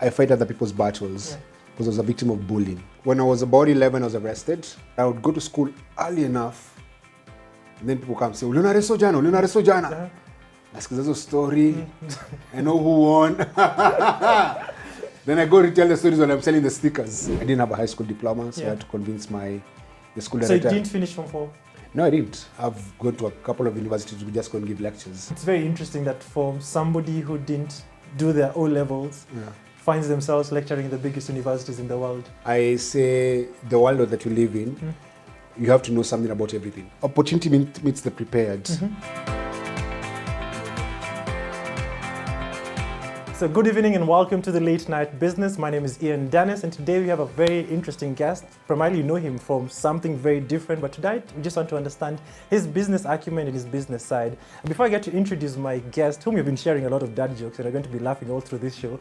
I fight other people's battles because I was a victim of bullying. When I was about 11, I was arrested. I would go to school early enough, and then people come say, "Uliona reso jana, uliona reso jana." Nasikiza hizo story. I know who won. Then I go retell the stories when I'm selling the stickers. I didn't have a high school diploma, so I had to convince the school director. So you didn't finish Form 4? No, I didn't. I've gone to a couple of universities to just go and give lectures. It's very interesting that for somebody who didn't do their O-levels, finds themselves lecturing in the biggest universities in the world. I say the world that you live in, you have to know something about everything. Opportunity meets the prepared. So good evening and welcome to the Late Night Business. My name is Ian Dennis, and today we have a very interesting guest. Primarily you know him from something very different, but tonight we just want to understand his business acumen and his business side. And before I get to introduce my guest, whom you've been sharing a lot of dad jokes and are going to be laughing all through this show,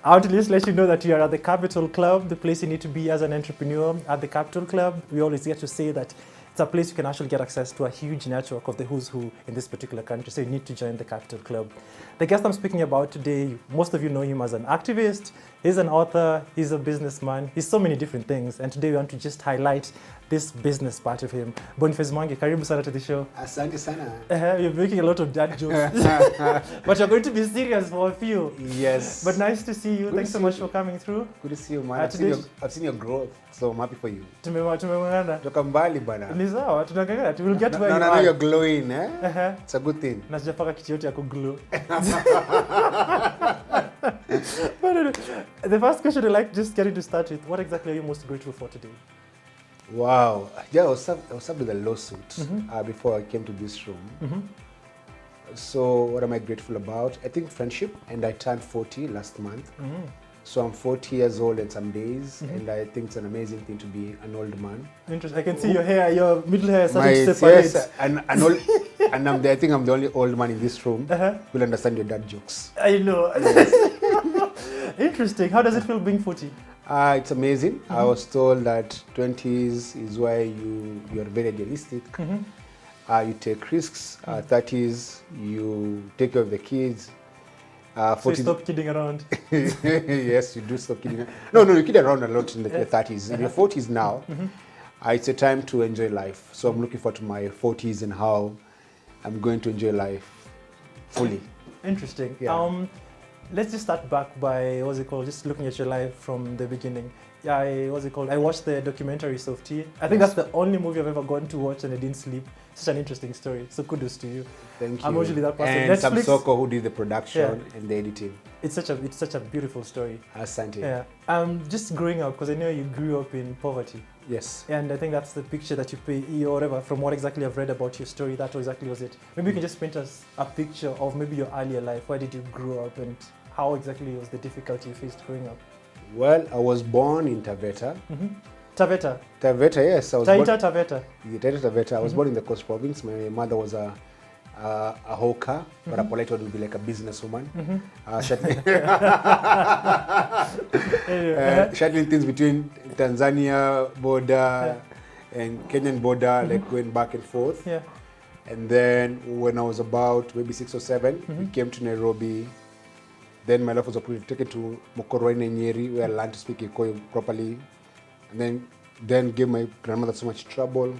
I want to just let you know that you are at the Capital Club, the place you need to be as an entrepreneur. At the Capital Club, we always get to say that it's a place you can actually get access to a huge network of the who's who in this particular country, so you need to join the Capital Club. The guest I'm speaking about today, most of you know him as an activist, he's an author, he's a businessman, he's so many different things, and today we want to just highlight this business part of him. Boniface Mwangi, karibu sana to the show. Asante sana. You're making a lot of dad jokes, but you're going to be serious for a few. Yes. But nice to see you. Good Thanks so much for coming through. Good to see you, man. I've seen your growth, so I'm happy for you. Tumemwona. Toka mbali bana. Ni sawa, tunangangana. We'll get where you No, are. you're glowing, eh? It's a good thing. Na sijapaka kitu yote ya kuglow. But the first question I'd like just getting to start with, what exactly are you most grateful for today? Wow. Yeah, I was served with a lawsuit before I came to this room. So what am I grateful about? I think friendship, and I turned 40 last month. So I'm 40 years old and some days, and I think it's an amazing thing to be an old man. Interesting. I can see your hair, your middle hair is starting to separate. Yes, and I think I'm the only old man in this room who'll understand your dad jokes. I know. Interesting. How does it feel being 40? It's amazing. I was told that 20s is where you're very idealistic. You take risks. 30s, you take care of the kids. So you stop kidding around. Yes, you do stop kidding. No, you kid around a lot in the 30s. In your 40s now, it's a time to enjoy life. So I'm looking forward to my 40s and how I'm going to enjoy life fully. Interesting. Yeah. Let's just start back by, just looking at your life from the beginning. I watched the documentary Softy. I think that's the only movie I've ever gone to watch and I didn't sleep. Such an interesting story. So kudos to you. Thank you. I'm usually that person. And Netflix, Sam Soko, who did the production and the editing. It's such a beautiful story. Asante. Yeah. Just growing up, because I know you grew up in poverty. Yes. And I think that's the picture that you paint, or whatever, from what exactly I've read about your story, that exactly was it. Maybe you can just paint us a picture of maybe your earlier life. Where did you grow up and how exactly was the difficulty you faced growing up? Well, I was born in Taveta. Taveta? Taveta, yes. Taita Taveta? Yeah, Taita Taveta. I was born in the Coast Province. My mother was a hawker, but a polite word would be like a businesswoman. Shuttling things between Tanzania border and Kenyan border, like going back and forth. Yeah. And then when I was about maybe 6 or 7, we came to Nairobi. Then my life was taken to Mokoroi and Nyeri, where I learned to speak Kikuyu properly. And then gave my grandmother so much trouble.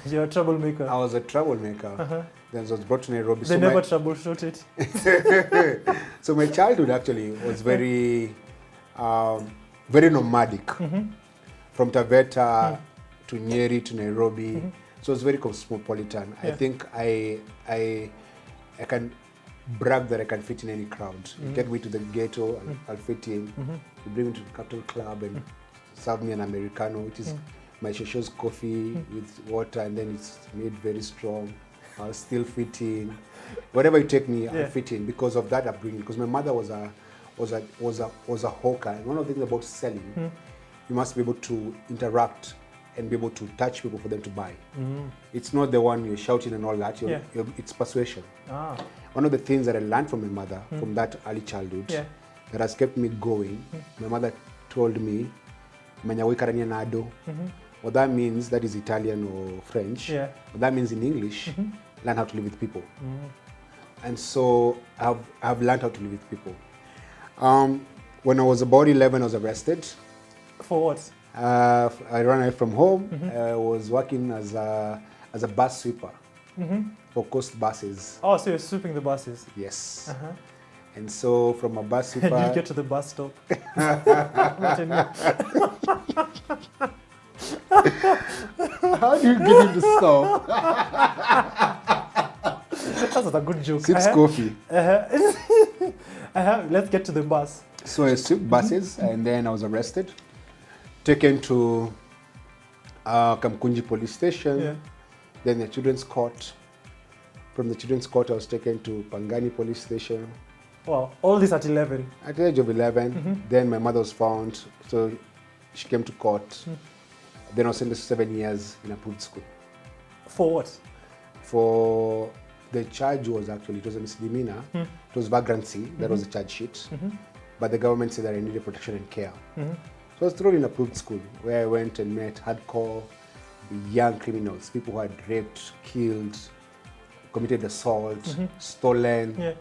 You're a troublemaker. I was a troublemaker. Then I was brought to Nairobi. They never troubleshoot it. So my childhood actually was very, very nomadic. From Taveta to Nyeri to Nairobi. So it was very cosmopolitan. I think I can brag that I can fit in any crowd. You take me to the ghetto, I'll fit in. You bring me to the Capital Club and serve me an Americano, which is my shosho's coffee with water, and then it's made very strong. I'll still fit in. Wherever you take me, I'll fit in because of that upbringing. Because my mother was a hawker. And one of the things about selling, you must be able to interact and be able to touch people for them to buy. It's not the one you're shouting and all that. It's persuasion. One of the things that I learned from my mother from that early childhood that has kept me going, my mother told me, what that means, that is Italian or French. What that means in English, learn how to live with people. And so I've learned how to live with people. when I was about 11, I was arrested. For what? I ran away from home. I was working as a bus sweeper for Coast buses. Oh, so you're sweeping the buses? Yes. Uh-huh. And so from a bus sweeper... And you get to the bus stop. Not anymore. How do you get him to stop? That's a good joke. Sips coffee. Let's get to the bus. So I swept buses and then I was arrested. Taken to Kamkunji police station. Yeah. Then the children's court. From the children's court, I was taken to Pangani police station. Wow, all this at 11? At the age of 11, then my mother was found, so she came to court. Then I was sentenced to 7 years in approved school. For what? For the charge was actually, it was a misdemeanor. It was vagrancy, that was the charge sheet. But the government said that I needed protection and care. So I was thrown in approved school, where I went and met hardcore young criminals, people who had raped, killed, committed assault, stolen,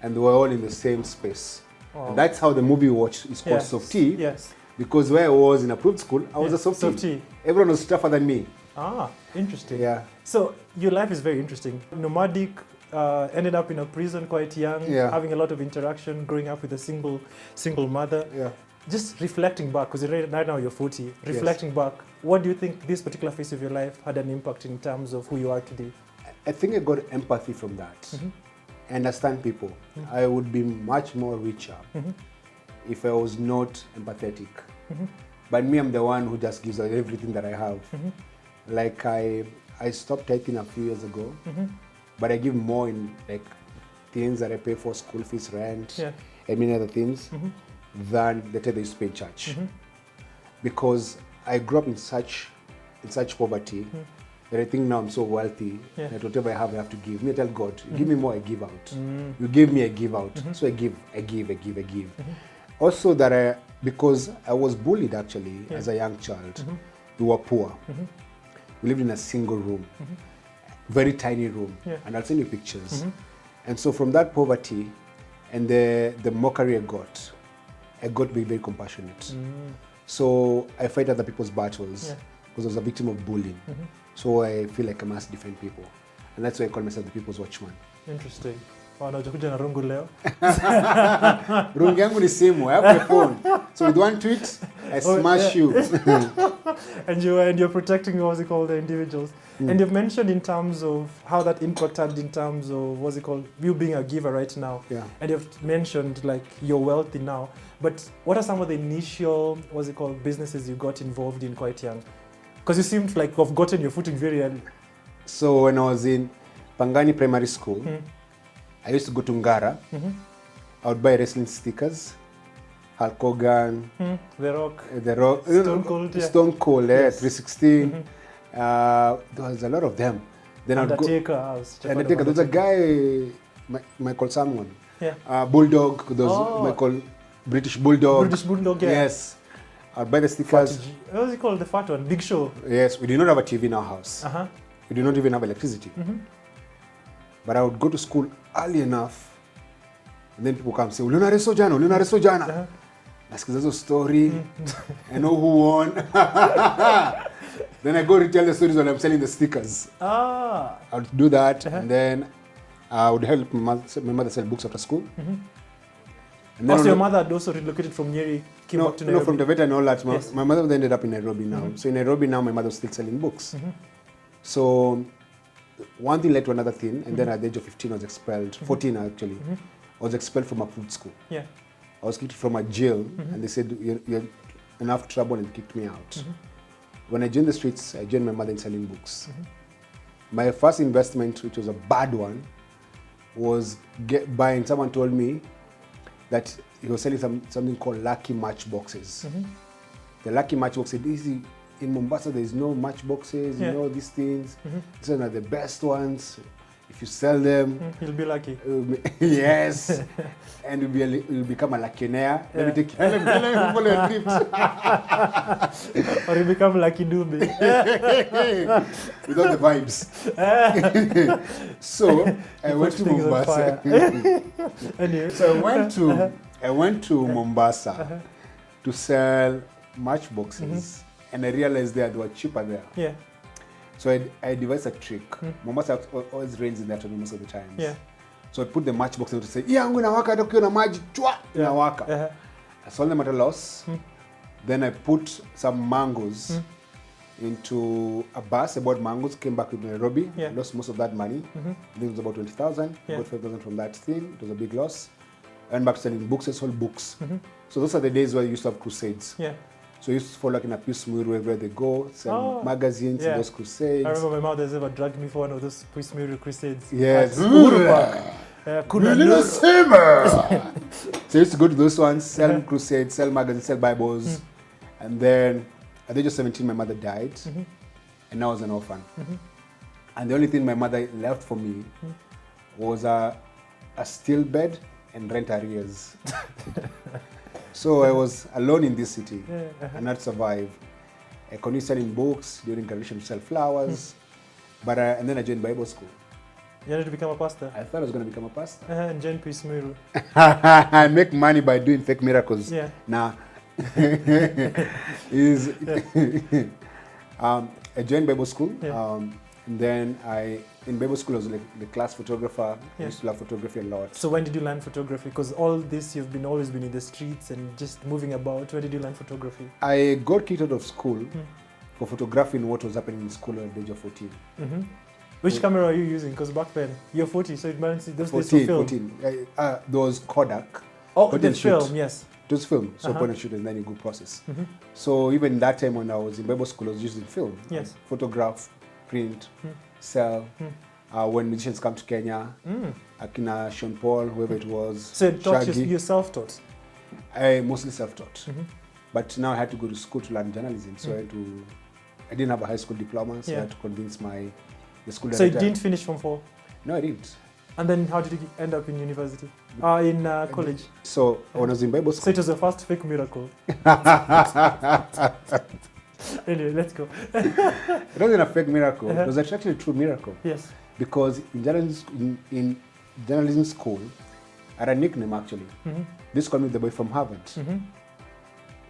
and they were all in the same space. Wow. And that's how the movie you watch is called Softie. Yes. Because where I was in approved school, I was a softie. Everyone was tougher than me. Ah, interesting. Yeah. So your life is very interesting. Nomadic, ended up in a prison quite young, having a lot of interaction, growing up with a single mother. Yeah. Just reflecting back, because right now you're 40, reflecting back, what do you think this particular phase of your life had an impact in terms of who you are today? I think I got empathy from that. I understand people. I would be much more richer if I was not empathetic. But me, I'm the one who just gives out everything that I have. Like I stopped taking a few years ago, but I give more in like things that I pay for, school fees, rent, and many other things, than the time they used to pay in church. Because I grew up in such poverty that I think now I'm so wealthy that whatever I have to give. Me, I tell God, you give me more, I give out. You give me, I give out. So I give. Also that because I was bullied actually as a young child. We were poor. We lived in a single room, very tiny room, and I'll send you pictures. And so from that poverty and the mockery I got to be very compassionate. So I fight other people's battles because I was a victim of bullying. So I feel like I must defend people. And that's why I call myself the People's Watchman. Interesting. Wanakuja na rungu leo. Rungu yangu ni simu, I have my phone. So with one tweet, I smash you. And you're protecting, the individuals. And you've mentioned in terms of how that impacted in terms of, you being a giver right now. Yeah. And you've mentioned like you're wealthy now. But what are some of the initial, businesses you got involved in quite young? Because you seemed like you've gotten your footing very early. So when I was in Pangani Primary School, I used to go to Ngara. I would buy wrestling stickers, Hulk Hogan, The Rock, Stone Cold, 316. There was a lot of them. Then Undertaker. There was a guy, Michael Salmon. Bulldog, Michael British Bulldog. Yes. I'd buy the stickers. What was it called? The fat one? Big Show? Yes, we did not have a TV in our house. We did not even have electricity. But I would go to school early enough, and then people come and say, Uliona reso jana. Nasikiza hizo story. I know who won. Then I go retell the stories while I'm selling the stickers. I would do that, and then I would help my mother sell books after school. And then your mother had also relocated from Nyeri, came back to Nairobi? No, from Taveta and all that. My mother ended up in Nairobi now. So in Nairobi now, my mother was still selling books. So one thing led to another thing, and then at the age of 15, I was expelled. 14 actually. I was expelled from a food school. I was kicked from a jail, and they said, you're enough trouble, and kicked me out. When I joined the streets, I joined my mother in selling books. My first investment, which was a bad one, was buying. Someone told me that he was selling something called Lucky Matchboxes. The Lucky Matchboxes, in Mombasa, there is no matchboxes, these things. These are the best ones. If you sell them, You'll be lucky. Yes, and you'll become a luckionaire. Let me take let me follow your tips. Or you become Lucky Dube. Without the vibes. So I went to things on Mombasa. Anyway. So I went to Mombasa to sell matchboxes, and I realized they were cheaper there. Yeah. So I devised a trick. Mombasa always rains in that most of the times. Yeah. So I put the matchbox to say, yeah, I'm going to work out na maji, chwa, inawaka. I sold them at a loss. Then I put some mangoes into a bus. I bought mangoes, came back to Nairobi, lost most of that money. I think it was about 20,000. I got 5,000 from that thing. It was a big loss. I went back to selling books. I sold books. So those are the days where I used to have crusades. Yeah. So I used to follow like in a Pius Muru wherever they go, sell magazines in those crusades. I remember my mom has ever dragged me for one of those Pius Muru crusades. Yes. So I used to go to those ones, sell crusades, sell magazines, sell Bibles. And then at the age of 17, my mother died. And I was an orphan. And the only thing my mother left for me was a steel bed and rent arrears. So I was alone in this city and not survive. I continued selling books during graduation to sell flowers. But and then I joined Bible school. You wanted to become a pastor? I thought I was going to become a pastor. And join Pius Muru. I make money by doing fake miracles. Yeah. Nah. I joined Bible school. And then in Bible school, I was like the class photographer. I used to love photography a lot. So when did you learn photography? Because all this, you've always been in the streets and just moving about. When did you learn photography? I got kicked out of school for photographing what was happening in school at the age of 14. Which camera are you using? Because back then, you're 40, so it means those 14, days film. 14. There was Kodak. Oh, the film, yes. It was film, so point and shoot and then you go process. So even that time when I was in Bible school, I was using film. Yes. Photograph, print, sell. When musicians come to Kenya, Akina Sean Paul, whoever it was. So you're self-taught? I mostly self-taught. But now I had to go to school to learn journalism. So I didn't have a high school diploma, so I had to convince the school director. So you didn't finish from 4? No, I didn't. And then how did you end up in university? In college? So when I was in Bible school. So it was your first fake miracle. Anyway, let's go. It wasn't a fake miracle. It was actually a true miracle. Yes. Because in journalism school, I had a nickname actually. This called me the boy from Harvard.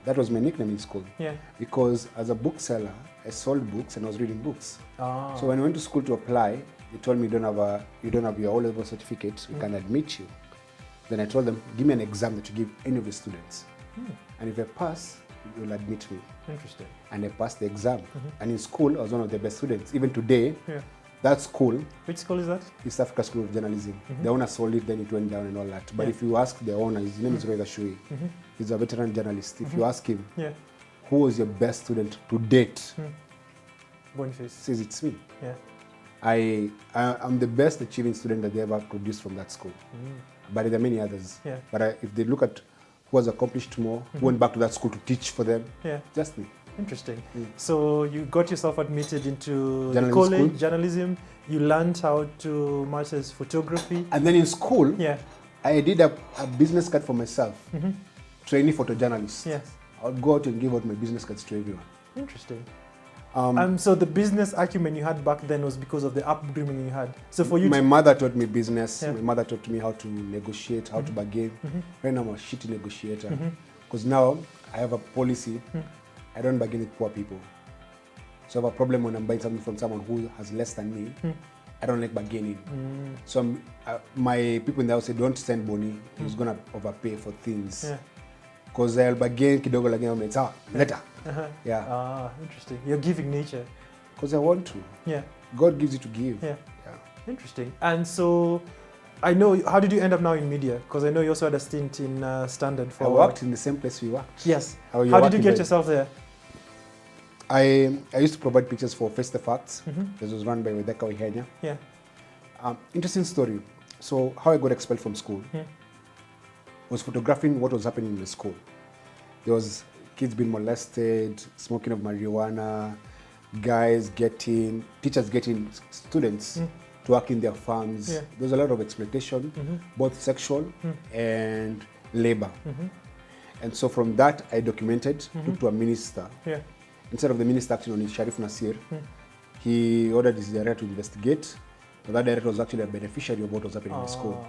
That was my nickname in school. Yeah. Because as a bookseller, I sold books and I was reading books. So when I went to school to apply, they told me you don't have your O-level certificate, we can admit you. Then I told them, give me an exam that you give any of the students. And if I pass, you'll admit me. Interesting. And I passed the exam. And in school, I was one of the best students. Even today, that school. Which school is that? East Africa School of Journalism. The owner sold it, then it went down and all that. But if you ask the owner, his name is Roy Gashui. He's a veteran journalist. If you ask him, who was your best student to date? Boniface. He says, it's me. Yeah. I'm the best achieving student that they ever produced from that school. But there are many others. Yeah. But if they look at who has accomplished more, who went back to that school to teach for them, just me. Interesting. So you got yourself admitted into journalism journalism. You learned how to master photography. And then in school, I did a business card for myself. Trainee photojournalist. Yes. I would go out and give out my business cards to everyone. Interesting. So the business acumen you had back then was because of the upbringing you had. So for you, my mother taught me business. My mother taught me how to negotiate, how to bargain. Right now I'm a shitty negotiator because now I have a policy. I don't bargain with poor people. So I have a problem when I'm buying something from someone who has less than me. I don't like bargaining. So my people in the house say, don't send Boni. He's gonna overpay for things. Because I'll bargain kidogo lagi it's later. Interesting. You're giving nature. Because I want to. Yeah. God gives you to give. Yeah. Interesting. And so, I know, how did you end up now in media? Because I know you also had a stint in Standard for I worked in the same place we worked. Yes. How did you get yourself there? I used to provide pictures for Face the Facts. This was run by Wedeka Wihenya. Yeah. Interesting story. So how I got expelled from school was photographing what was happening in the school. There was kids being molested, smoking of marijuana, teachers getting students to work in their farms. Yeah. There was a lot of exploitation, both sexual and labor. And so from that, I documented, took to a minister. Yeah. Instead of the minister acting on it, Sharif Nasir, he ordered his director to investigate. But that director was actually a beneficiary of what was happening in the school.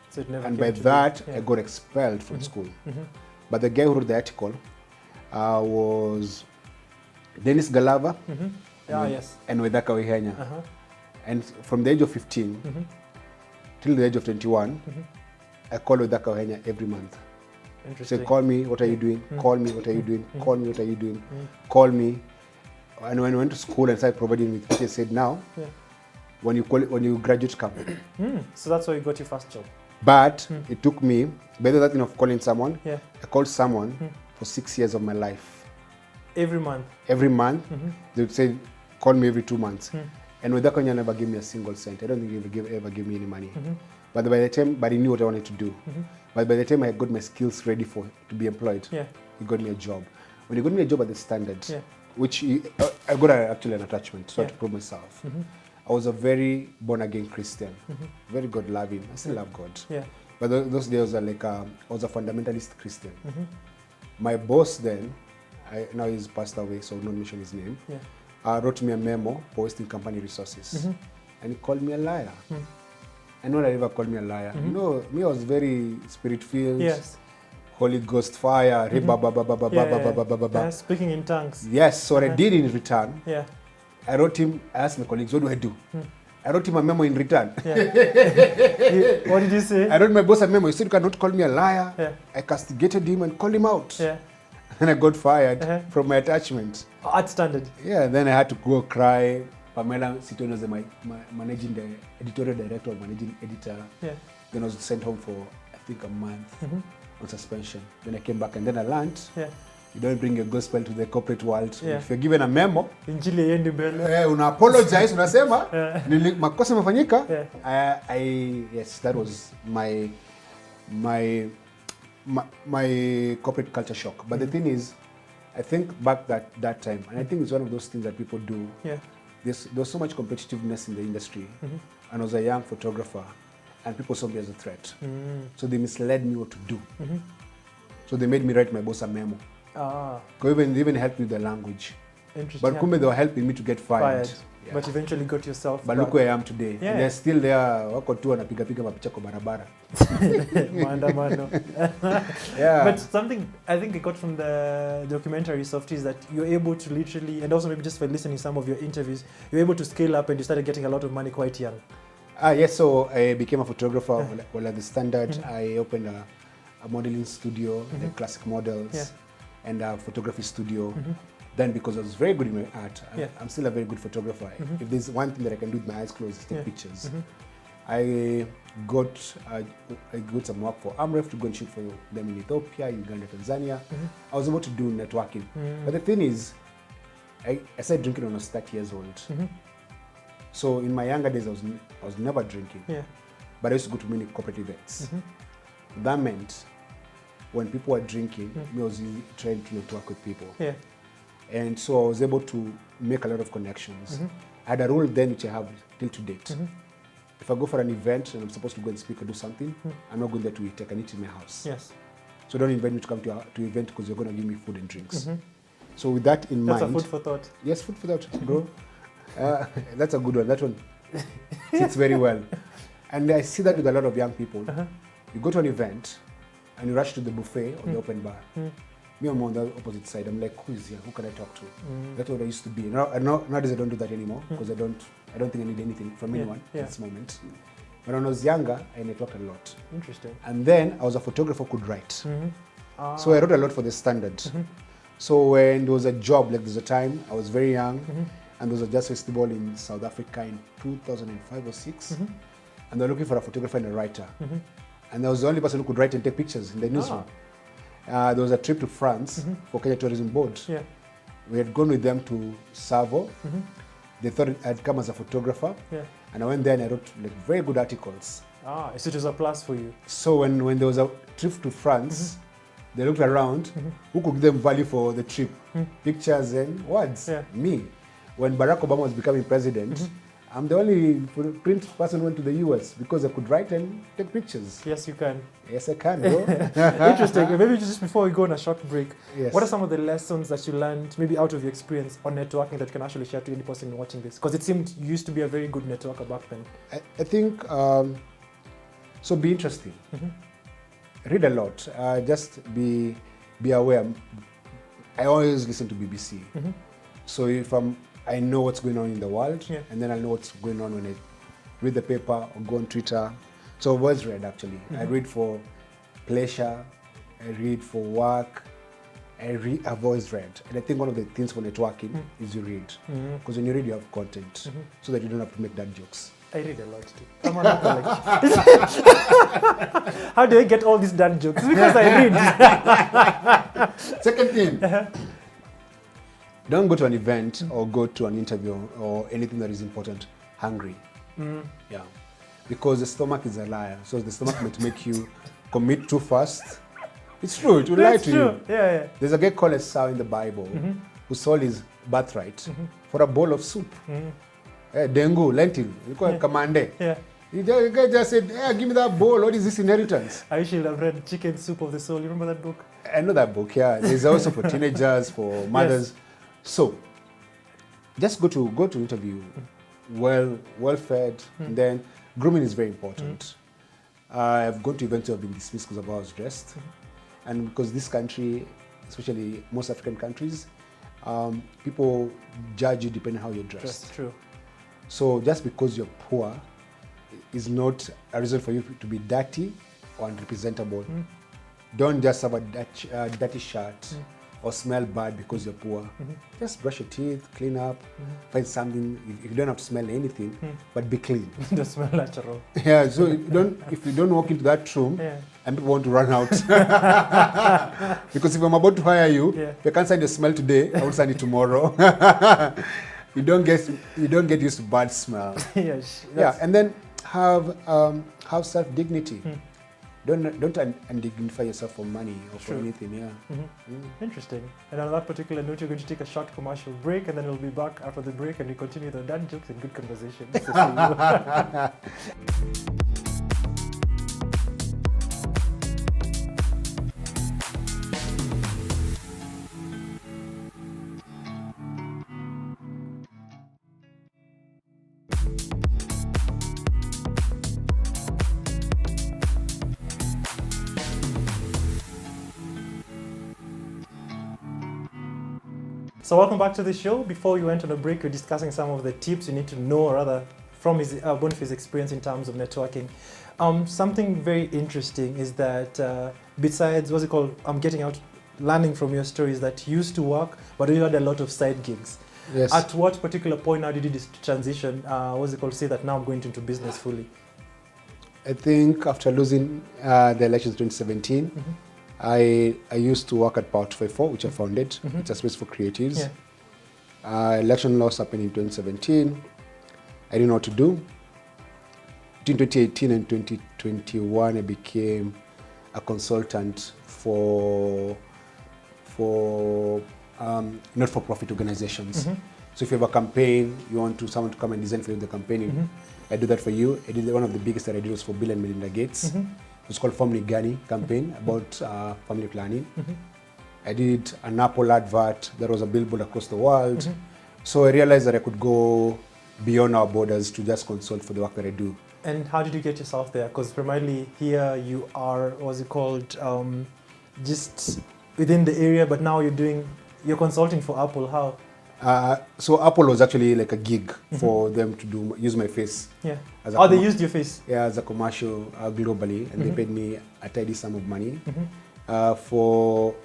So it never And came by to that, be- I got expelled from school. But the guy who wrote the article was Dennis Galava yes. and Wedaka Wihenya. And from the age of 15 till the age of 21, I call Wedaka Wihenya every month. Interesting. So call me, what are you doing? Call me, what are you doing? Call me, what are you doing? Call me. And when I went to school and started providing with teachers, said now, when you graduate, come. So that's how you got your first job. But it took me, better that thing of calling someone, Yeah. I called someone for 6 years of my life. Every month. Every month, they would say, call me every 2 months. And with that, Konya never gave me a single cent. I don't think he ever gave me any money. But by the time, he knew what I wanted to do. But by the time I got my skills ready to be employed, he got me a job. When he got me a job at the Standard, which I got actually an attachment, so I had to prove myself. I was a very born-again Christian, very God-loving. I still love God. Yeah. But those days were like, I was a fundamentalist Christian. My boss then, now he's passed away, so I will not mention his name, wrote me a memo for wasting company resources. And he called me a liar. And no one ever called me a liar. You know, me, I was very spirit-filled. Yes. Holy Ghost fire, Speaking in tongues. Yes, so what I did in return, Yeah. I wrote him, I asked my colleagues, what do I do? I wrote him a memo in return. What did you say? I wrote my boss a memo. He said, you cannot call me a liar. Yeah. I castigated him and called him out. Yeah. And I got fired from my attachment. At Standard. Yeah, then I had to go cry. Pamela Siton was my editorial director, managing editor. Yeah. Then I was sent home for, I think, a month on suspension. Then I came back and then I learned, you don't bring your gospel to the corporate world. Yeah. If you're given a memo, Injili yendi mbele. una apologize, unasema, makosa yamefanyika. Yes, that was my corporate culture shock. But the thing is, I think back that time, and I think it's one of those things that people do. Yeah. There's so much competitiveness in the industry, and I was a young photographer, and people saw me as a threat. So they misled me what to do. So they made me write my boss a memo. They even helped me with the language. Interesting. But kumbe they were helping me to get fired. Yeah. But eventually got yourself But back. look where I am today. Yeah. They're still there, wako tu wanapiga mapicha kwa barabara. Maandamano. Yeah. But something I think I got from the documentary Soft is that you're able to literally, and also maybe just for listening some of your interviews, you're able to scale up and you started getting a lot of money quite young. Yes, so I became a photographer while at the Standard. I opened a modeling studio, like classic models, and a photography studio. Then because I was very good in my art, I'm still a very good photographer. If there's one thing that I can do with my eyes closed is take pictures. I got some work for Amref to go and shoot for them in Ethiopia, Uganda, Tanzania. I was able to do networking. But the thing is, I started drinking when I was 30 years old. So in my younger days, I was never drinking. But I used to go to many corporate events. That meant when people were drinking, I was trying to network with people. And so I was able to make a lot of connections. I had a rule then which I have till to date. If I go for an event and I'm supposed to go and speak or do something, I'm not going there to eat. I can eat in my house. So don't invite me to come to an event because you're going to give me food and drinks. So with that in mind... That's a food for thought. Yes, food for thought, bro. That's a good one. That one sits very well. And I see that with a lot of young people. You go to an event and you rush to the buffet or the open bar. Me, I'm on the opposite side. I'm like, who is here? Who can I talk to? That's what I used to be. Nowadays I don't do that anymore because I don't think I need anything from anyone at this moment. When I was younger, I networked a lot. Interesting. And then I was a photographer who could write. So I wrote a lot for the Standard. So when there was a job, like there's a time, I was very young, and there was a jazz festival in South Africa in 2005 or 6, and they were looking for a photographer and a writer. And I was the only person who could write and take pictures in the newsroom. There was a trip to France for Kenya Tourism Board. We had gone with them to Savo. They thought I'd come as a photographer. And I went there and I wrote like very good articles. So it was a plus for you. So when there was a trip to France, they looked around, who could give them value for the trip? Pictures and words. Me. When Barack Obama was becoming president, I'm the only print person who went to the US because I could write and take pictures. Yes, you can. Yes, I can, bro. Interesting. Maybe just before we go on a short break, Yes. what are some of the lessons that you learned, maybe out of your experience on networking, that you can actually share to any person watching this? Because it seemed you used to be a very good networker back then. I think, so be interesting. Read a lot. Just be aware. I always listen to BBC. So if I know what's going on in the world, and then I know what's going on when I read the paper or go on Twitter. So I've always read, actually. I read for pleasure, I read for work, I've always read. And I think one of the things for networking is you read. Because when you read, you have content, so that you don't have to make that jokes. I read a lot too. I'm an like, how do I get all these dad jokes? Because I read. Second thing, don't go to an event or go to an interview or anything that is important hungry. Yeah, because the stomach is a liar. So the stomach might make you commit too fast. It's true. It will lie to you. Yeah. There's a guy called Esau in the Bible who sold his birthright for a bowl of soup. Dengu, lentil, you call it kamande. Yeah. The guy just said, hey, give me that bowl. What is this inheritance? I should have read Chicken Soup of the Soul. You remember that book? I know that book, yeah. There's also for teenagers, for mothers. Yes. So, just go to interview, well fed, and then grooming is very important. I've gone to events that have been dismissed because of how I was dressed, and because this country, especially most African countries, people judge you depending on how you're dressed. That's true. So just because you're poor is not a reason for you to be dirty or unrepresentable. Don't just have a dirty shirt or smell bad because you're poor. Just brush your teeth, clean up, find something. You don't have to smell anything, but be clean. Just smell natural. Yeah, so if you don't walk into that room and people want to run out. Because if I'm about to hire you, if I can't sign your smell today, I will sign it tomorrow. You don't get used to bad smell. Yes. Yeah, and then have self-dignity. Don't undignify yourself for money or for anything. Yeah. Interesting. And on that particular note, you're going to take a short commercial break, and then we'll be back after the break, and we continue the dad jokes and good conversation. So welcome back to the show. Before we went on a break, we're discussing some of the tips you need to know, or rather, from his Boniface's experience in terms of networking. Something very interesting is that besides, what's it called, getting out, learning from your stories that you used to work, but you had a lot of side gigs. Yes. At what particular point now did you transition, what's it called, say that now I'm going into business fully? I think after losing the elections 2017, I used to work at Power 254, which I founded. It's a space for creatives. Election loss happened in 2017. I didn't know what to do. Between 2018 and 2021, I became a consultant for not-for-profit organizations. So if you have a campaign, you want someone to come and design for you the campaign, I do that for you. I did one of the biggest that I did was for Bill and Melinda Gates. It's called Family Gani campaign about family planning. I did an Apple advert that was a billboard across the world. So I realized that I could go beyond our borders to just consult for the work that I do. And how did you get yourself there? Because primarily here you are, what's it called, just within the area, but now you're consulting for Apple. How? So Apple was actually like a gig for them to use my face. Yeah. They used your face? Yeah, as a commercial globally, and they paid me a tidy sum of money. For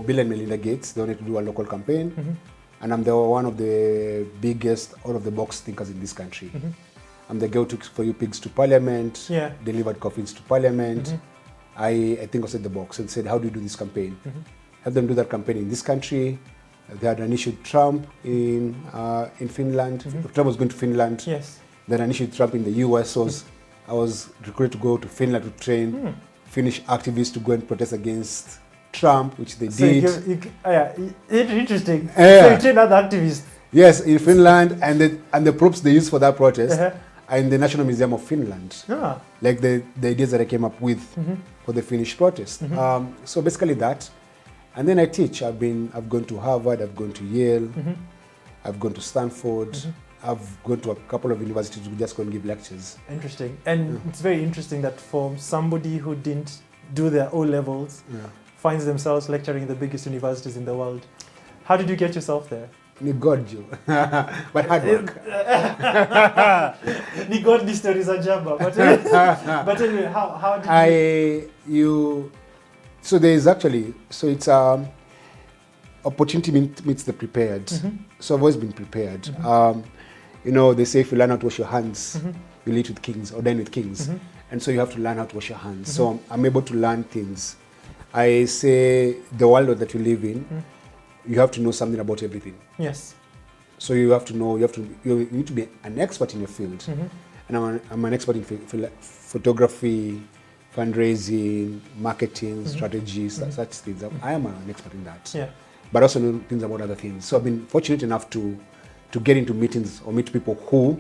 Bill and Melinda Gates, they wanted to do a local campaign, and I'm one of the biggest out-of-the-box thinkers in this country. I'm the girl who took For You Pigs to Parliament, delivered coffins to Parliament. I think outside the box and said, how do you do this campaign? Have them do that campaign in this country. They had an issue with Trump in Finland. Trump was going to Finland. Yes. Then an issue with Trump in the US. So I was recruited to go to Finland to train Finnish activists to go and protest against Trump, which they did. Interesting. So you trained other activists. Yes, in Finland, and the props they use for that protest are in the National Museum of Finland. Like the ideas that I came up with for the Finnish protest. So basically that, and then I teach. I've gone to Harvard, I've gone to Yale, I've gone to Stanford, I've gone to a couple of universities to just go and give lectures. Interesting, and it's very interesting that for somebody who didn't do their O levels, finds themselves lecturing in the biggest universities in the world. How did you get yourself there? Ni God you. But hard work. Ni God the stories are jamba. But anyway, how did so there is actually, so it's opportunity meets the prepared. So I've always been prepared. You know, they say if you learn how to wash your hands, you'll eat with kings or dine with kings. And so you have to learn how to wash your hands. So I'm able to learn things. I say the world that you live in, you have to know something about everything. Yes. So you have to know, you need to be an expert in your field. And I'm an expert in photography, fundraising, marketing, strategies, such things. I am an expert in that. Yeah. But also know things about other things. So I've been fortunate enough to get into meetings or meet people who,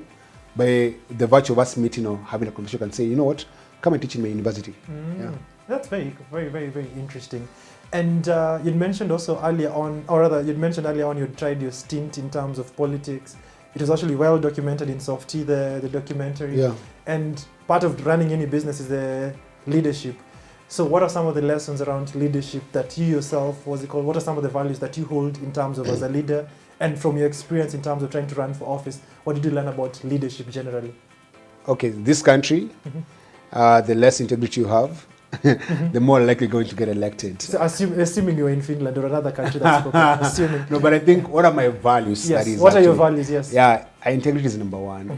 by the virtue of us meeting or having a conversation, can say, you know what, come and teach in my university. Yeah. That's very, very, very, very interesting. And you'd mentioned also earlier on, or rather, you'd mentioned earlier on you'd tried your stint in terms of politics. It was actually well documented in Softy, the documentary. Yeah. And part of running any business is the leadership. So what are some of the lessons around leadership that you yourself, what are some of the values that you hold in terms of as a leader? And from your experience in terms of trying to run for office, what did you learn about leadership generally? Okay, this country, the less integrity you have, the more likely going to get elected. So assuming you're in Finland or another country that's spoken, assuming. No, but I think what are my values? Yes. That is What are your values? Yes. Yeah, integrity is number one.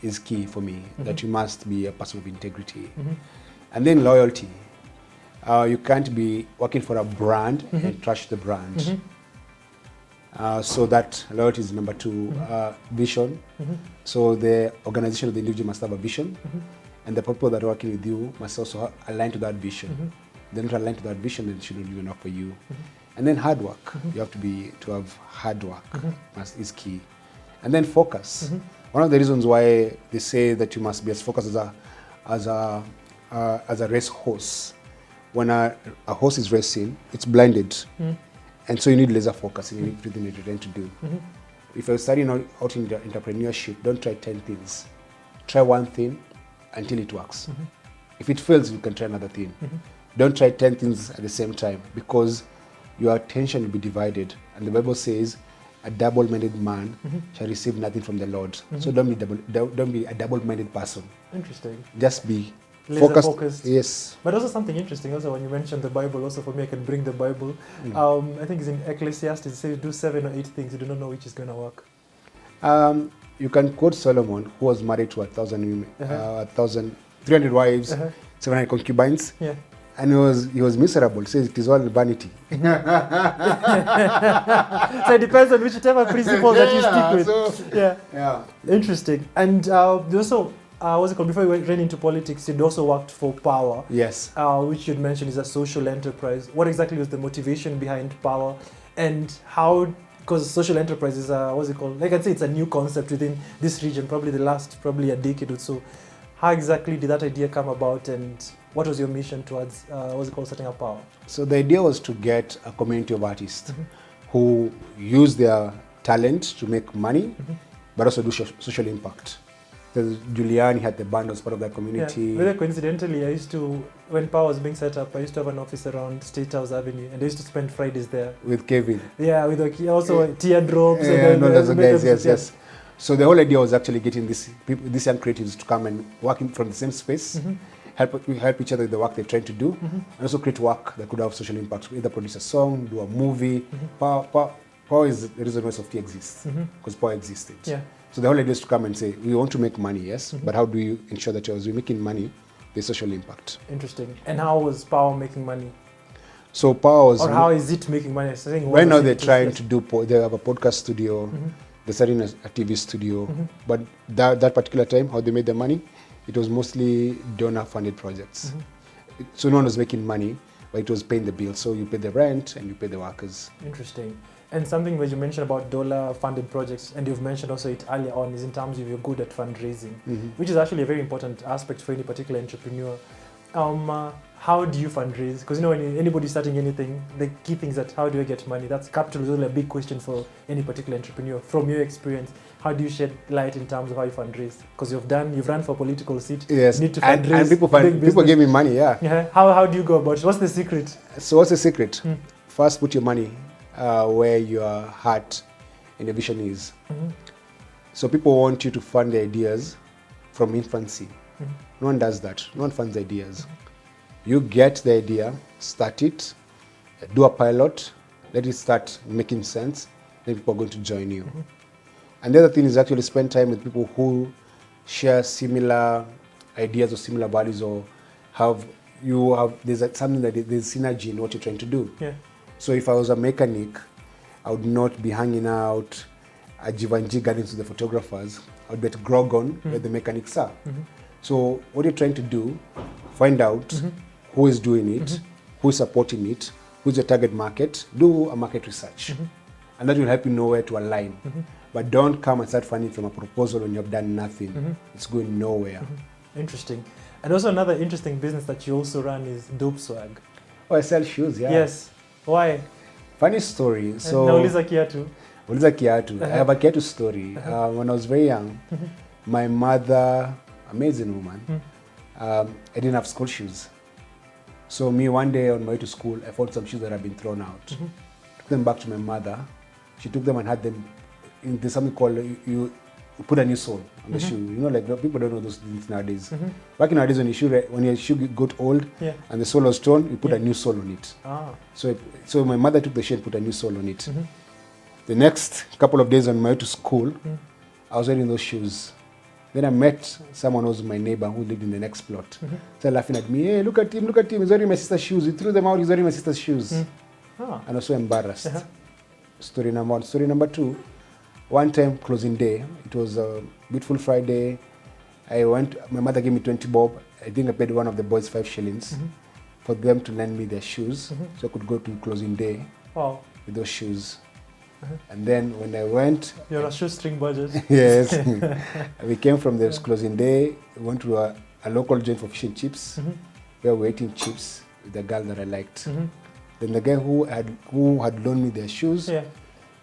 Is key for me. That you must be a person of integrity, and then loyalty. You can't be working for a brand and trash the brand. So that loyalty is number two. Vision. So the organization of the individual must have a vision. And the people that are working with you must also align to that vision. If they're not aligned to that vision, then it shouldn't even work for you. And then hard work. You have to have hard work. Is key. And then focus. One of the reasons why they say that you must be as focused as a race horse. When a horse is racing, it's blinded, and so you need laser focus in everything that you're trying to do. If you're starting out in entrepreneurship, don't try 10 things. Try one thing until it works. If it fails, you can try another thing. Don't try 10 things at the same time, because your attention will be divided. And the Bible says, a double-minded man shall receive nothing from the Lord. So don't be a double-minded person. Interesting. Just be focused. Yes. But also something interesting also when you mentioned the Bible, also for me I can bring the Bible. I think it's in Ecclesiastes, it says do 7 or 8 things, you do not know which is going to work. You can quote Solomon, who was married to 300 wives, 700 concubines. Yeah. And he was miserable. He says it is all vanity. So it depends on whichever principle that you stick with. Yeah. Interesting. And you also, before you went into politics, you'd also worked for Power. Yes. Which you'd mentioned is a social enterprise. What exactly was the motivation behind Power? And how, because social enterprise is like I'd say it's a new concept within this region, probably the last a decade or so. How exactly did that idea come about, and what was your mission towards setting up Power? So the idea was to get a community of artists who use their talent to make money, but also do social impact. So Juliani had the band as part of that community. Yeah. Very coincidentally, when Power was being set up, I used to have an office around State House Avenue, and I used to spend Fridays there. With Kevin. Yeah, with also teardrops. And those guys, yes. So the whole idea was actually getting these young creatives to come and work from the same space, help each other with the work they're trying to do, and also create work that could have social impact. Either produce a song, do a movie. Power is the reason why Softy exists, because Power existed. Yeah. So the whole idea is to come and say, we want to make money, yes, but how do you ensure that as we're making money, there's social impact? Interesting. And how was Power making money? So Power was... Or how is it making money? Right now they're trying to do, they have a podcast studio, they're starting a TV studio, but that particular time, how they made their money, it was mostly donor-funded projects. So no one was making money, but it was paying the bills. So you pay the rent and you pay the workers. Interesting. And something that you mentioned about dollar-funded projects, and you've mentioned also it earlier on, is in terms of you're good at fundraising, which is actually a very important aspect for any particular entrepreneur. How do you fundraise? Because when anybody's starting anything, the key thing is that how do I get money? That's capital is really a big question for any particular entrepreneur. From your experience, how do you shed light in terms of how you fundraise? Because you've run for a political seat. Yes, You need to fundraise. And people give me money, yeah. Yeah. How do you go about it? What's the secret? So what's the secret? First, put your money where your heart and your vision is. So people want you to fund their ideas from infancy. No one does that. No one funds ideas. You get the idea, start it, do a pilot, let it start making sense, then people are going to join you. And the other thing is actually spend time with people who share similar ideas or similar values, or there's something that there's synergy in what you're trying to do. Yeah. So if I was a mechanic, I would not be hanging out at Givenchy Gardens with the photographers. I would be at Grogon where the mechanics are. So what you're trying to do, find out who is doing it, who is supporting it, who's your target market, do a market research. And that will help you know where to align. But don't come and start funding from a proposal when you've done nothing. It's going nowhere. Interesting. And also another interesting business that you also run is Dope Swag. Oh, I sell shoes, yeah. Yes. Why? Funny story. So Nauliza kiatu. Uliza kiatu. I have a kiatu story. When I was very young, my mother, amazing woman, I didn't have school shoes. So me, one day on my way to school, I found some shoes that had been thrown out. Took them back to my mother. She took them and had them, there's something called, you put a new sole on the shoe. Like people don't know those things nowadays. Back in nowadays, when your shoe got old and the sole was torn, you put a new sole on it. So my mother took the shoe and put a new sole on it. The next couple of days on my way to school, I was wearing those shoes. Then I met someone who was my neighbor who lived in the next plot. So laughing at me, hey, look at him, he's wearing my sister's shoes. He threw them out, he's wearing my sister's shoes. And I was so embarrassed. Story number one. Story number two, one time closing day, it was a beautiful Friday. My mother gave me 20 bob. I think I paid one of the boys 5 shillings for them to lend me their shoes so I could go to closing day with those shoes. And then when I went... You're a shoestring budget. Yes. We came from the closing day, we went to a local joint for fish and chips. We were eating chips with the girl that I liked. Then the guy who had loaned me their shoes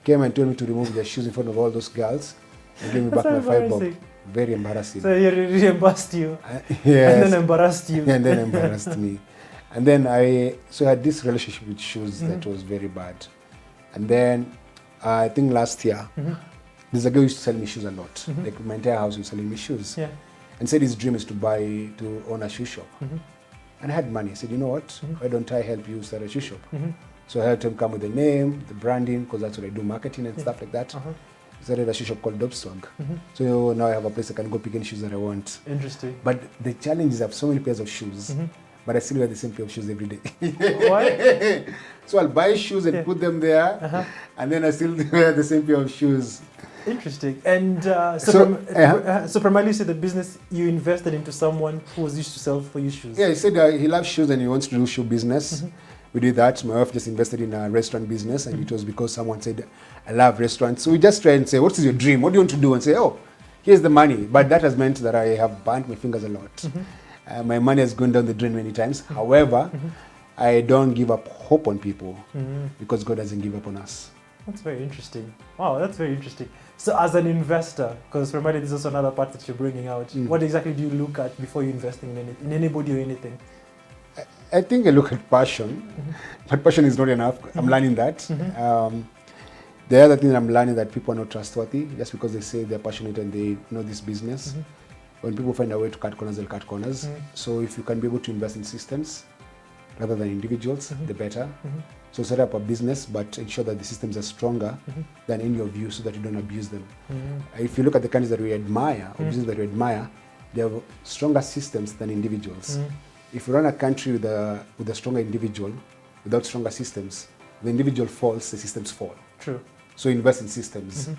came and told me to remove their shoes in front of all those girls and gave me back my 5 bob. Very embarrassing. So he reimbursed you. Yes. And then embarrassed you. And then embarrassed me. And then I had this relationship with shoes that was very bad. And then I think last year, there's a girl who used to sell me shoes a lot. Like my entire house was selling me shoes. And said his dream is to own a shoe shop. And I had money. I said, you know what? Why don't I help you start a shoe shop? So I helped him come with the name, the branding, because that's what I do, marketing and stuff like that. I started a shoe shop called Dope Swag. So now I have a place I can go pick any shoes that I want. Interesting. But the challenge is I have so many pairs of shoes. But I still wear the same pair of shoes every day. Why? So I'll buy shoes and put them there, and then I still wear the same pair of shoes. Interesting. And so primarily you said the business, you invested into someone who was used to sell for you shoes. Yeah, he said he loves shoes and he wants to do shoe business. We did that. My wife just invested in a restaurant business, and it was because someone said, I love restaurants. So we just try and say, what is your dream? What do you want to do? And say, oh, here's the money. But that has meant that I have burnt my fingers a lot. My money has gone down the drain many times. However, I don't give up hope on people because God doesn't give up on us. That's very interesting. Wow, that's very interesting. So as an investor, because primarily this is also another part that you're bringing out, what exactly do you look at before you're investing in anybody or anything? I think I look at passion, but passion is not enough. I'm learning that. The other thing I'm learning that people are not trustworthy just because they say they're passionate and they know this business. When people find a way to cut corners, they'll cut corners. So if you can be able to invest in systems rather than individuals, the better. So set up a business, but ensure that the systems are stronger than in your view so that you don't abuse them. If you look at the countries that we admire, or businesses that we admire, they have stronger systems than individuals. If you run a country with a stronger individual, without stronger systems, the individual falls, the systems fall. True. So invest in systems.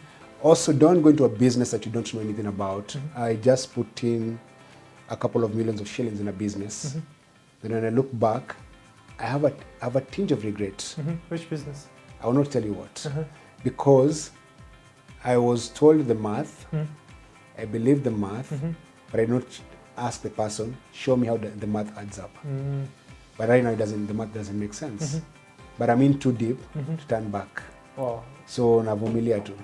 Also, don't go into a business that you don't know anything about. I just put in a couple of millions of shillings in a business. Then when I look back, I have a tinge of regret. Which business? I will not tell you what. Because I was told the math, I believed the math, but I did not ask the person, show me how the math adds up. But right now the math doesn't make sense. But I'm in too deep to turn back. Wow. So navumilia too.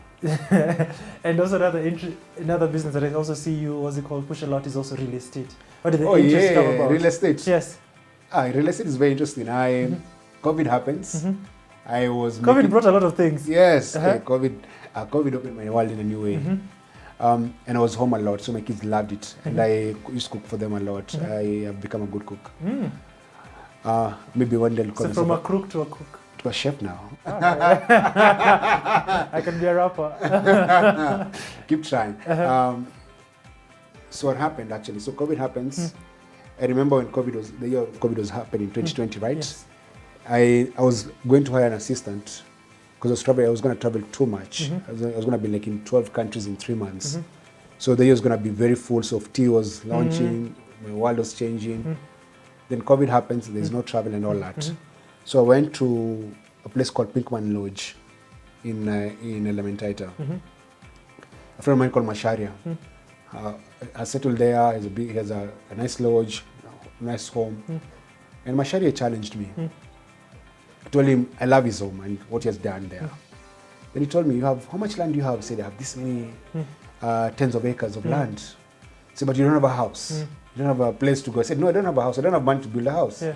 And also another business that I also see you, what's it called, push a lot, is also real estate. What did the interest come about? Real estate. Yes. Real estate is very interesting. COVID happens. COVID brought a lot of things. Yes, COVID opened my world in a new way. And I was home a lot, so my kids loved it. And I used to cook for them a lot. I have become a good cook. Maybe one day I'll call from a crook to a cook. To a chef now. I can be a rapper. Keep trying. So what happened actually? So COVID happens. I remember when the year of COVID was happening, 2020, right? Yes. I was going to hire an assistant because I was going to travel too much. I was going to be like in 12 countries in 3 months. So the year was going to be very full. So tea was launching, my world was changing. Then COVID happens, there's no travel and all that. So I went to a place called Pinkman Lodge in Elementaita. A friend of mine called Masharia. I settled there. He has a nice lodge, nice home. And Masharia challenged me. I told him I love his home and what he has done there. Then he told me, how much land do you have? I said, I have this many tens of acres of land. He said, but you don't have a house. You don't have a place to go. I said, no, I don't have a house. I don't have money to build a house. I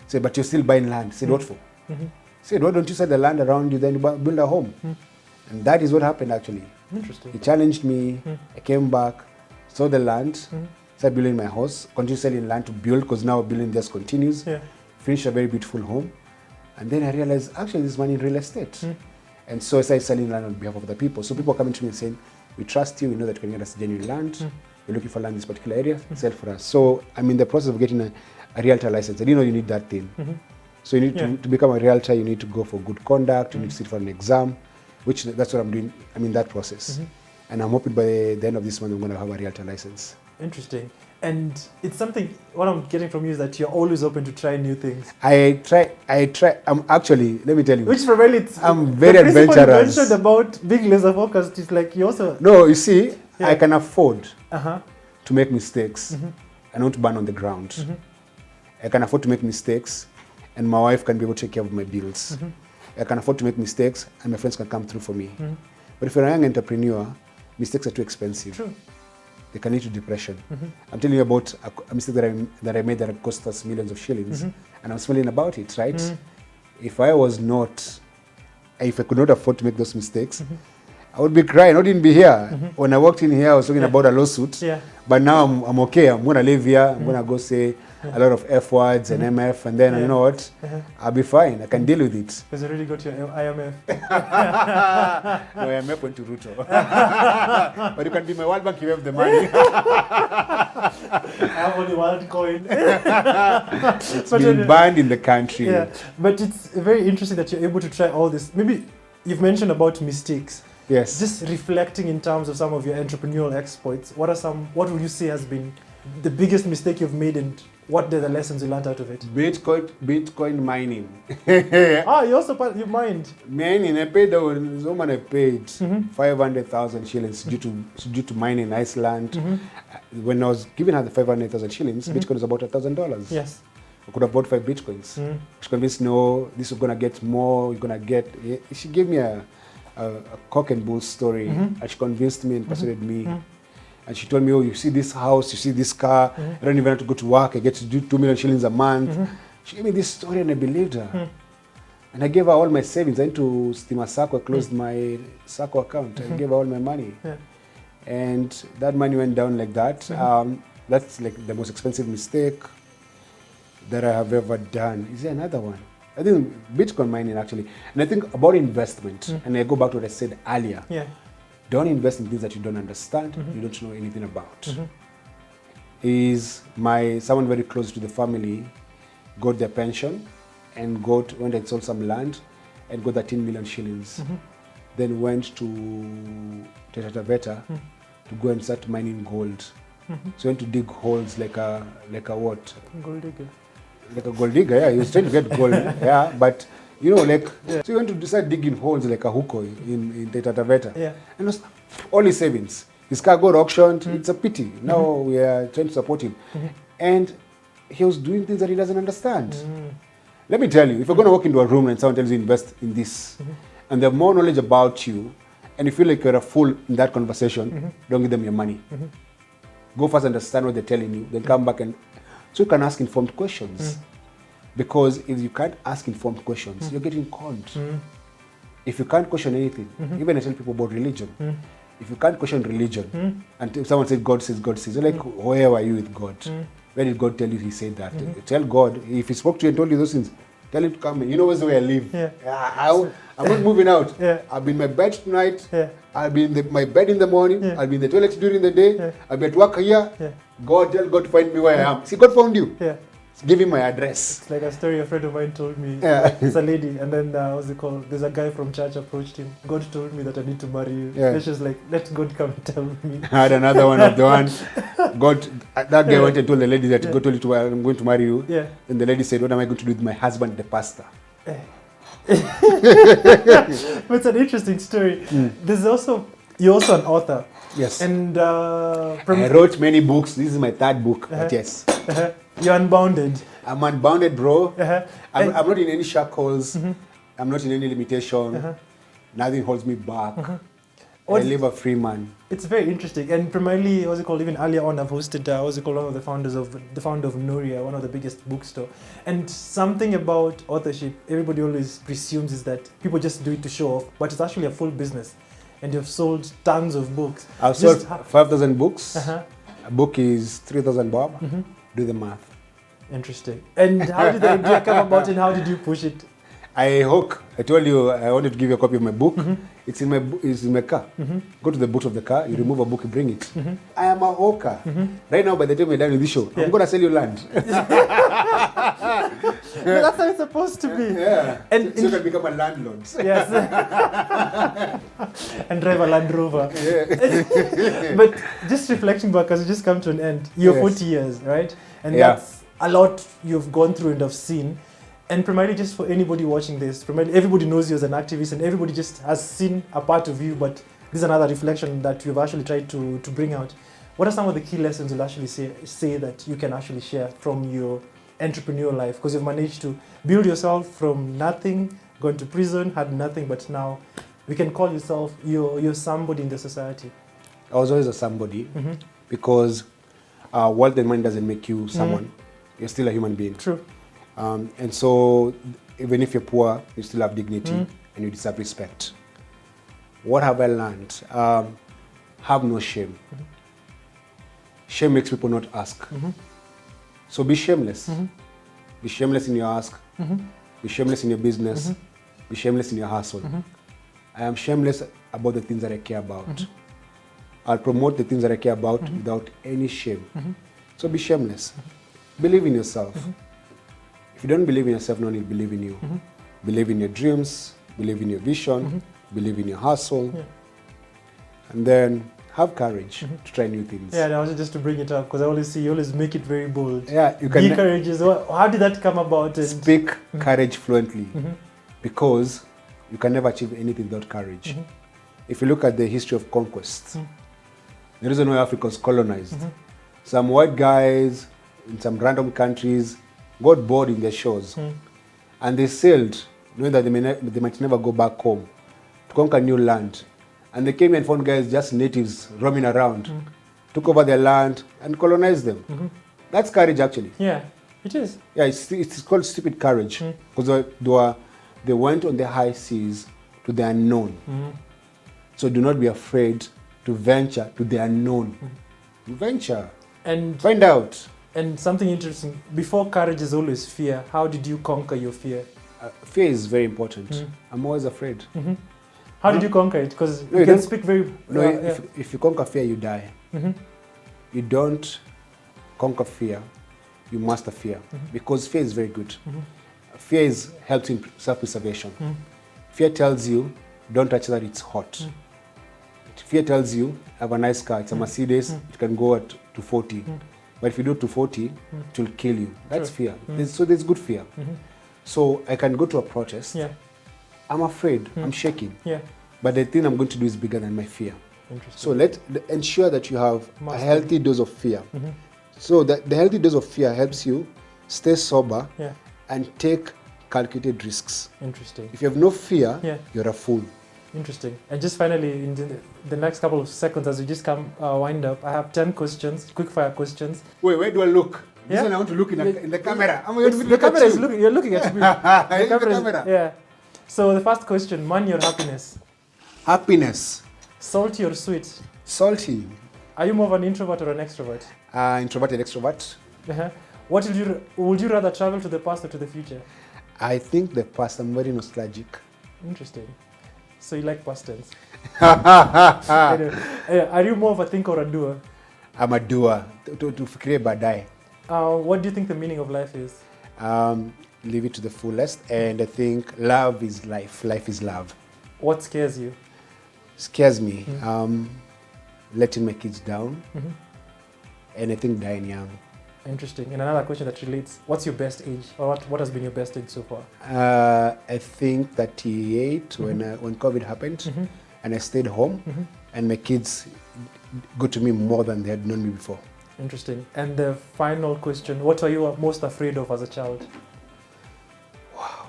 said, but you're still buying land. I said, what for? I said, why don't you sell the land around you, then you build a home? And that is what happened actually. Interesting. He challenged me. I came back, saw the land, started building my house, continued selling land to build because now building just continues. Finished a very beautiful home. And then I realized, actually, there's money in real estate. And so I started selling land on behalf of other people. So people are coming to me and saying, we trust you, we know that you can get us genuine land. We're looking for land in this particular area, sell for us. So I'm in the process of getting a realtor license. I didn't know you need that thing. So you need to become a realtor, you need to go for good conduct, you need to sit for an exam, that's what I'm doing. I'm in that process. And I'm hoping by the end of this month, I'm going to have a realtor license. Interesting. And it's something, what I'm getting from you is that you're always open to try new things. I try, I'm actually, let me tell you. Which probably I'm very adventurous. You mentioned about being laser focused, it's like you also... No, you see, I can afford to make mistakes and not burn on the ground. I can afford to make mistakes and my wife can be able to take care of my bills. I can afford to make mistakes and my friends can come through for me. But if you're a young entrepreneur, mistakes are too expensive. True. They can lead to depression. I'm telling you about a mistake that I made that cost us millions of shillings, and I'm smiling about it, right? If I could not afford to make those mistakes, I would be crying. I wouldn't be here. When I walked in here, I was talking about a lawsuit. But now I'm okay. I'm going to live here. I'm going to go say a lot of F words and MF, and then you know what? I'll be fine. I can deal with it. Because you already got your IMF. No, IMF went to Ruto. But you can be my World Bank, you have the money. I have only one coin. It's been banned in the country. But it's very interesting that you're able to try all this. Maybe you've mentioned about mistakes. Yes. Just reflecting in terms of some of your entrepreneurial exploits, what would you say has been the biggest mistake you've made and what are the lessons you learned out of it? Bitcoin mining. You mined. Mining, I paid 500,000 shillings due to mining in Iceland. When I was giving her the 500,000 shillings, Bitcoin was about $1,000. Yes. I could have bought 5 Bitcoins. She convinced, no, this is going to get more, you're going to get... She gave me a cock and bull story, and she convinced me and persuaded me. And she told me, oh, you see this house, you see this car, I don't even have to go to work, I get to do 2 million shillings a month. She gave me this story and I believed her. And I gave her all my savings. I went to Stima Sacco, I closed my Sacco account, I gave her all my money. And that money went down like that. That's like the most expensive mistake that I have ever done. Is there another one? I think Bitcoin mining actually. And I think about investment, and I go back to what I said earlier. Don't invest in things that you don't understand, you don't know anything about. Someone very close to the family got their pension and went and sold some land and got 13 million shillings. Then went to Taveta to go and start mining gold. So went to dig holes like a what? Gold digger. Like a gold digger, yeah. He was trying to get gold, yeah. But You know, like, so you want to decide digging holes like a huko in Taveta. Yeah. And it's all his savings. His car got auctioned. It's a pity. Now we are trying to support him. And he was doing things that he doesn't understand. Let me tell you, if you're going to walk into a room and someone tells you invest in this, and they have more knowledge about you, and you feel like you're a fool in that conversation, don't give them your money. Go first, understand what they're telling you, then come back and... So you can ask informed questions. Because if you can't ask informed questions, you're getting conned. If you can't question anything, even I tell people about religion, if you can't question religion, and if someone says, God says, you're like, where were you with God? Where did God tell you he said that? Tell God, if he spoke to you and told you those things, tell him to come in. You know where's the way I live. I'm not moving out. I'll be in my bed tonight. I'll be in my bed in the morning. I'll be in the toilet during the day. I'll be at work here. God, tell God to find me where I am. See, God found you. Give him my address. It's like a story a friend of mine told me. Like, it's a lady, and then what's it called? There's a guy from church approached him. God told me that I need to marry you. And she's like, let God come and tell me. I had another one of the one. That guy went and told the lady that God told you I'm going to marry you. And the lady said, what am I going to do with my husband, the pastor? But it's an interesting story. There's also, you're also an author. Yes. And I wrote many books. This is my third book. But yes. You're unbounded. I'm unbounded, bro. I'm not in any shackles. I'm not in any limitation. Nothing holds me back. I live a free man. It's very interesting. And primarily, what's it called, even earlier on, I've hosted, one of the founder of Noria, one of the biggest bookstore. And something about authorship, everybody always presumes is that people just do it to show off, but it's actually a full business. And you've sold tons of books. I've sold 5,000 books. A book is 3,000 bob. Do the math. Interesting. And how did the idea come about and how did you push it? I told you I wanted to give you a copy of my book. It's in my car. Go to the boot of the car, you remove a book, you bring it. I am a hawker. Right now, by the time we're done with this show, I'm going to sell you land. That's how it's supposed to be. And so you can become a landlord. Yes. And drive a Land Rover. But just reflecting back, as you just come to an end, you're 40 years, right? And that's a lot you've gone through and have seen. And primarily just for anybody watching this, primarily everybody knows you as an activist and everybody just has seen a part of you, but this is another reflection that you've actually tried to bring out. What are some of the key lessons you'll actually say that you can actually share from your entrepreneurial life? Because you've managed to build yourself from nothing, gone to prison, had nothing, but now we can call yourself, you're somebody in the society. I was always a somebody because wealth and money doesn't make you someone. You're still a human being. True. And so, even if you're poor, you still have dignity and you deserve respect. What have I learned? Have no shame. Shame makes people not ask. So be shameless. Be shameless in your ask. Be shameless in your business. Be shameless in your hustle. I am shameless about the things that I care about. I'll promote the things that I care about without any shame. So be shameless. Believe in yourself. If you don't believe in yourself, no one will believe in you. Believe in your dreams, believe in your vision, believe in your hustle, and then have courage to try new things. Yeah, and I wanted just to bring it up because I always see you always make it very bold. Yeah, you can be courageous. How did that come about? And speak courage fluently because you can never achieve anything without courage. If you look at the history of conquest, the reason why Africa was colonized, some white guys in some random countries got bored in their shores and they sailed knowing that they might never go back home to conquer new land. And they came and found guys, just natives roaming around, took over their land and colonized them. That's courage actually. Yeah, it is. Yeah, it's called stupid courage because they went on the high seas to the unknown. So do not be afraid to venture to the unknown. Venture and find out. And something interesting, before courage is always fear. How did you conquer your fear? Fear is very important. I'm always afraid. How did you conquer it? Because you can speak very... if you conquer fear, you die. You don't conquer fear, you master fear. Because fear is very good. Fear helps in self-preservation. Fear tells you, don't touch that, it's hot. Fear tells you, have a nice car, it's a Mercedes, it can go at 240. But if you do 240, it will kill you. That's fear. So there's good fear. So I can go to a protest. Yeah. I'm afraid. I'm shaking. Yeah. But the thing I'm going to do is bigger than my fear. Interesting. So ensure that you have a Master. healthy dose of fear. So that the healthy dose of fear helps you stay sober and take calculated risks. Interesting. If you have no fear, Yeah. you're a fool. Interesting. And just finally, in the next couple of seconds, as we just come wind up, I have 10 questions, quick fire questions. Wait, where do I look? This Yeah. one I want to look in the camera. I'm going It's- to the look at camera is you. looking, you're looking at me. In the camera is- camera. yeah. So the first question, money or happiness? Happiness. Salty or sweet? Salty. Are you more of an introvert or an extrovert? Introverted, extrovert. Uh-huh. What would you rather travel to the past or to the future? I think the past, I'm very nostalgic. Interesting. So you like past tense. Anyway, are you more of a thinker or a doer? I'm a doer. To create badai. What do you think the meaning of life is? Live it to the fullest. And I think love is life. Life is love. What scares you? Scares me. Letting my kids down. And I think dying young. Interesting. And another question that relates, what's your best age? Or what has been your best age so far? I think 38 when COVID happened. And I stayed home. And my kids got to me more than they had known me before. Interesting. And the final question, what are you most afraid of as a child? Wow.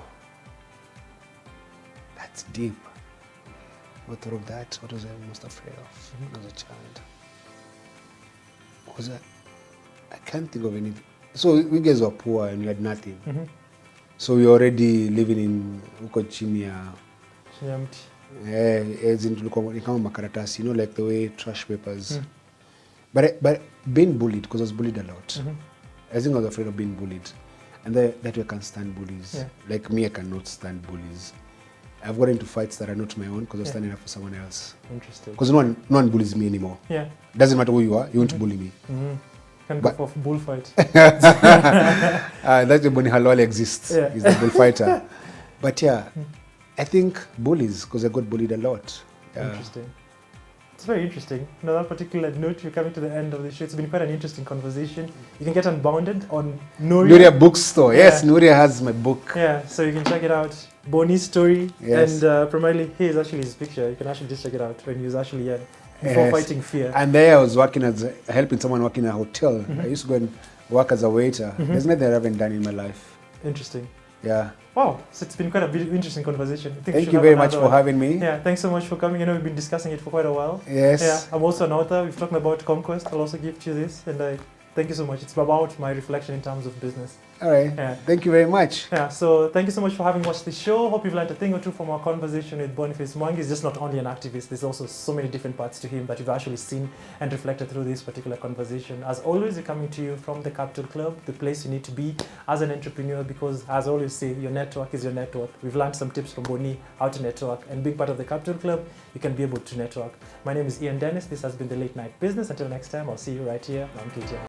That's deep. What thought of that? What was I most afraid of as a child? What was that? I can't think of anything. So we guys were poor and we had nothing. So we were already living in huko chini ya as in tulikuwa ni kama makaratasi, you know, like the way trash papers. But being bullied, because I was bullied a lot. I think I was afraid of being bullied. And that way I can't stand bullies. Yeah. Like me, I cannot stand bullies. I've got into fights that are not my own because I'm standing up for someone else. Interesting. Because no one bullies me anymore. Yeah. Doesn't matter who you are, you won't bully me. Can go for bullfight. That's the Boni Halwale exists. Yeah. He's the bullfighter. But yeah, I think bullies, because I got bullied a lot. Yeah. Interesting. It's very interesting. On that particular note, we're coming to the end of the show. It's been quite an interesting conversation. You can get Unbounded on Nuria Bookstore. Yes, Nuria has my book. Yeah, so you can check it out. Boni's story. Yes. And primarily, here's actually his picture. You can actually just check it out when he was actually before fighting fear. And there I was working helping someone work in a hotel. I used to go and work as a waiter. There's nothing I haven't done in my life. Interesting. Yeah. Wow, so it's been quite a interesting conversation. I think we Thank should you have very much another for one. having me. Yeah, thanks so much for coming. I know we've been discussing it for quite a while. Yes. Yeah, I'm also an author. We've talked about Conquest. I'll also gift you this. And I thank you so much. It's about my reflection in terms of business. All right. Yeah. Thank you very much. Yeah, so thank you so much for having watched the show. Hope you've learned a thing or two from our conversation with Boniface. Mwangi. He's just not only an activist, there's also so many different parts to him that you've actually seen and reflected through this particular conversation. As always, we're coming to you from the Capital Club, the place you need to be as an entrepreneur, because as I always say, your network is your network. We've learned some tips from Boni, how to network, and being part of the Capital Club, you can be able to network. My name is Ian Dennis. This has been the Late Night Business. Until next time, I'll see you right here on KTN.